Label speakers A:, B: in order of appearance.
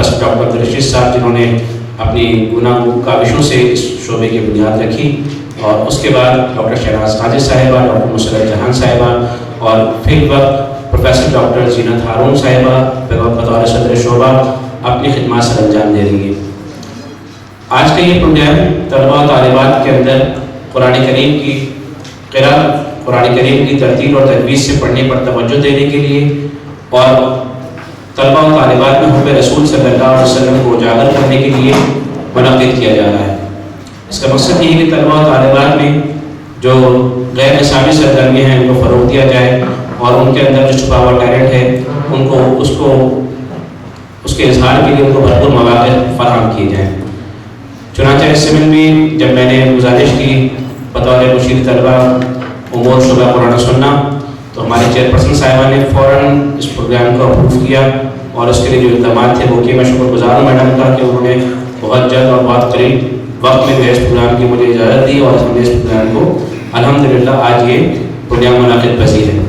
A: Professor doctor Abdul Rashid साहब जिन्होंने अपनी गुनाह काविशों से इस शोबे की बुनियाद रखी, और उसके बाद डॉक्टर शहनाज कादिर साहिबा, डॉक्टर मुसरत जहान साहिबा, और फिर वक्त प्रोफेसर डॉक्टर जीनत हारून साहिबा बतौर सदर शोबा अपनी खिदमत से अंजाम दे रही है। आज का ये प्रोग्राम तलबा और तालिबात के अंदर कुरान करीम की क़िराअत, कुरान करीम की तरतील और तजवीज़ से पढ़ने पर तवज्जो देने के लिए और तलबा और तालिबात में हुब्ब रसूल सल्लल्लाहु अलैहि वसल्लम को उजागर करने के लिए मुनक़्क़िद किया जा रहा है। इसका मकसद ये है कि तलबा और तालिबात में जो गैर निसाबी सरगर्मियाँ हैं उनको फ़रोग़ दिया जाए और उनके अंदर जो छुपा हुआ टैलेंट है उनको उसके इजहार के लिए उनको भरपूर मौक़े फ़राहम किए जाएँ। चुनांचे इस सिलसिले में जब मैंने गुजारिश की बतौर मुशीर तलबा उमूर शुबा कुरान सुन्ना, तो हमारी चेयरपर्सन साहिबा ने फ़ौरन इस प्रोग्राम को अप्रूव किया और उसके लिए जो इक़दाम थे वो कि मैं शुक्रगुज़ार हूँ मैडम का कि उन्होंने बहुत जल्द और बहुत करीब वक्त में इस प्रोग्राम की मुझे इजाज़त दी और हमने इस प्रोग्राम को अल्हम्दुलिल्लाह आज ये प्रोग्राम मुनाक़िद पसीर है।